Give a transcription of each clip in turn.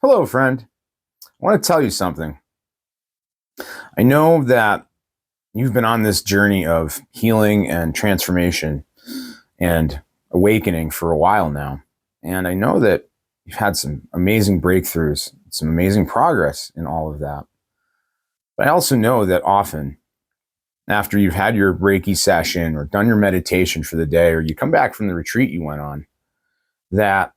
Hello, friend. I want to tell you something. I know that you've been on this journey of healing and transformation and awakening for a while now. And I know that you've had some amazing breakthroughs, some amazing progress in all of that. But I also know that often after you've had your Reiki session or done your meditation for the day, or you come back from the retreat you went on, that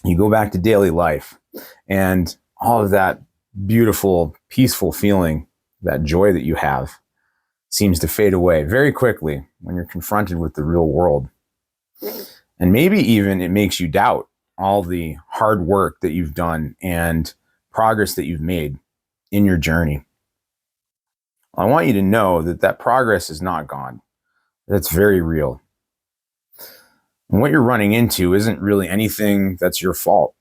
you go back to daily life and all of that beautiful, peaceful feeling, that joy that you have seems to fade away very quickly when you're confronted with the real world. And maybe even it makes you doubt all the hard work that you've done and progress that you've made in your journey. I want you to know that that progress is not gone. That's very real. And what you're running into isn't really anything that's your fault.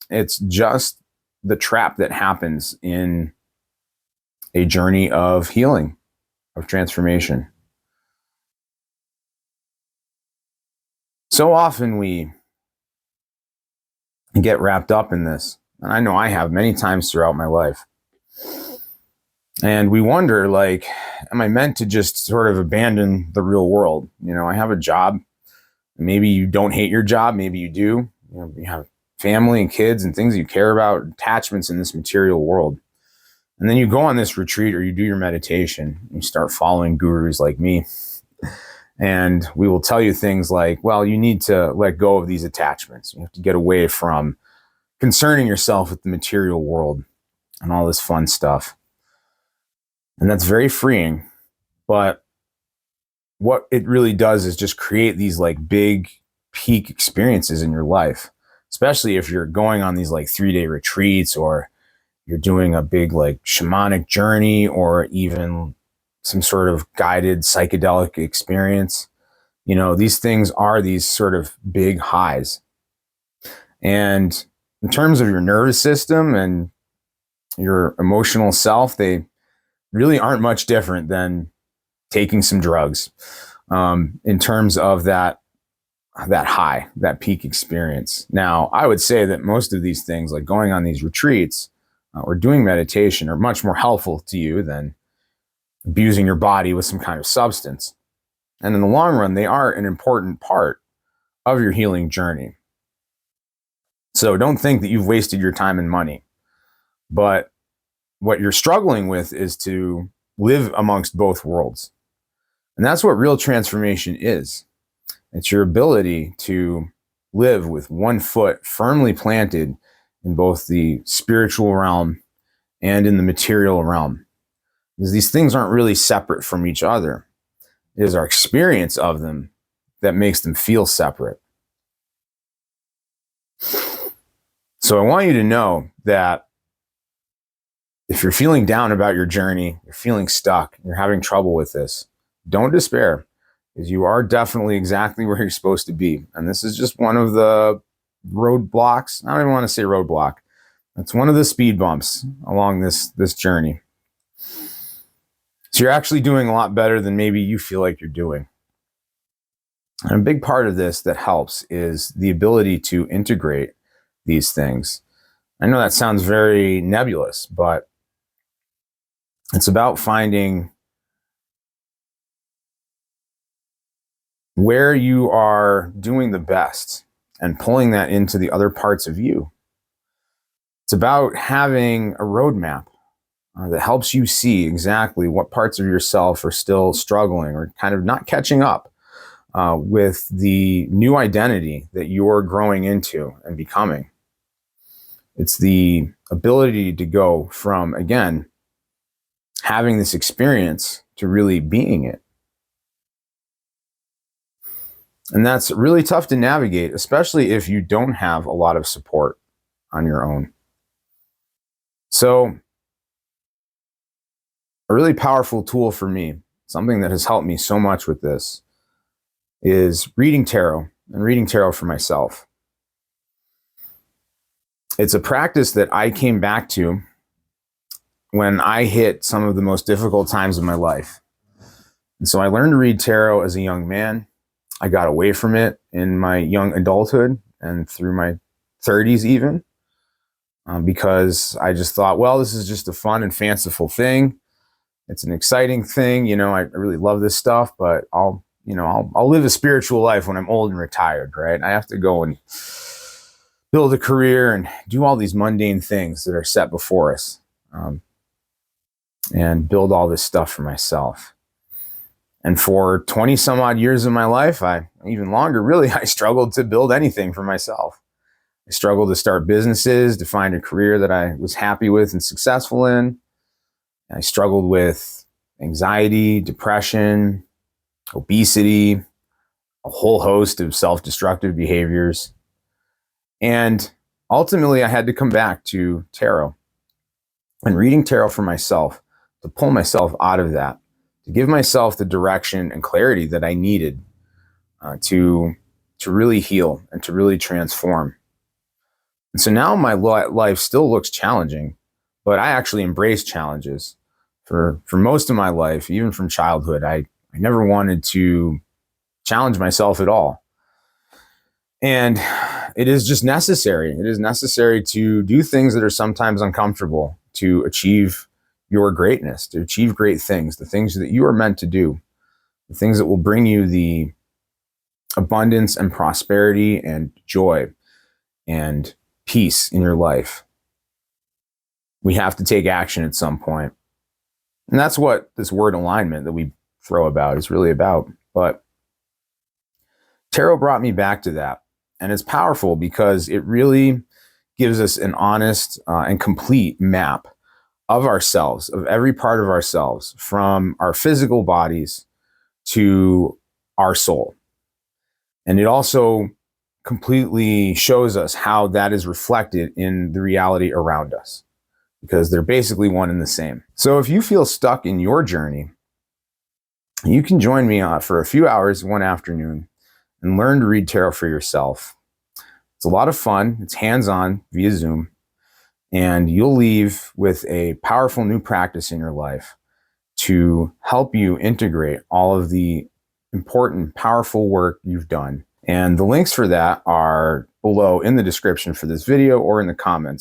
It's just the trap that happens in a journey of healing, of transformation. So often we get wrapped up in this, and I know I have many times throughout my life. And we wonder, like, am I meant to just sort of abandon the real world? I have a job. Maybe you don't hate your job. Maybe you do. You have family and kids and things you care about, attachments in this material world. And then you go on this retreat or you do your meditation. You start following gurus like me. And we will tell you things like, well, you need to let go of these attachments. You have to get away from concerning yourself with the material world and all this fun stuff. And that's very freeing. But what it really does is just create these like big peak experiences in your life, especially if you're going on these like 3-day retreats, or you're doing a big like shamanic journey, or even some sort of guided psychedelic experience. These things are these sort of big highs. And in terms of your nervous system and your emotional self, they really aren't much different than taking some drugs, in terms of that high, that peak experience. Now, I would say that most of these things, like going on these retreats or doing meditation, are much more helpful to you than abusing your body with some kind of substance. And in the long run, they are an important part of your healing journey. So don't think that you've wasted your time and money. But what you're struggling with is to live amongst both worlds. And that's what real transformation is. It's your ability to live with one foot firmly planted in both the spiritual realm and in the material realm. Because these things aren't really separate from each other. It is our experience of them that makes them feel separate. So I want you to know that if you're feeling down about your journey, you're feeling stuck, you're having trouble with this, don't despair, because you are definitely exactly where you're supposed to be. And this is just one of the roadblocks. I don't even want to say roadblock. It's one of the speed bumps along this journey. So you're actually doing a lot better than maybe you feel like you're doing. And a big part of this that helps is the ability to integrate these things. I know that sounds very nebulous, but it's about finding where you are doing the best and pulling that into the other parts of you. It's about having a roadmap that helps you see exactly what parts of yourself are still struggling or kind of not catching up with the new identity that you're growing into and becoming. It's the ability to go from, again, having this experience to really being it. And that's really tough to navigate, especially if you don't have a lot of support on your own. So a really powerful tool for me, something that has helped me so much with this, is reading tarot, and reading tarot for myself. It's a practice that I came back to when I hit some of the most difficult times of my life. And so I learned to read tarot as a young man. I got away from it in my young adulthood and through my 30s even. because I just thought, well, this is just a fun and fanciful thing. It's an exciting thing. I really love this stuff, but I'll live a spiritual life when I'm old and retired, right? I have to go and build a career and do all these mundane things that are set before us, and build all this stuff for myself. And for 20 some odd years of my life, even longer, really, I struggled to build anything for myself. I struggled to start businesses, to find a career that I was happy with and successful in. I struggled with anxiety, depression, obesity, a whole host of self-destructive behaviors. And ultimately, I had to come back to tarot and reading tarot for myself to pull myself out of that, to give myself the direction and clarity that I needed to really heal and to really transform. And so now my life still looks challenging, but I actually embrace challenges. For most of my life, even from childhood, I never wanted to challenge myself at all. And it is just necessary. It is necessary to do things that are sometimes uncomfortable to achieve your greatness, to achieve great things, the things that you are meant to do, the things that will bring you the abundance and prosperity and joy and peace in your life. We have to take action at some point. And that's what this word alignment that we throw about is really about. But tarot brought me back to that. And it's powerful because it really gives us an honest and complete map of ourselves, of every part of ourselves, from our physical bodies to our soul. And it also completely shows us how that is reflected in the reality around us, because they're basically one and the same. So if you feel stuck in your journey, you can join me for a few hours one afternoon and learn to read tarot for yourself. It's a lot of fun. It's hands-on via Zoom. And you'll leave with a powerful new practice in your life to help you integrate all of the important, powerful work you've done. And the links for that are below in the description for this video or in the comments.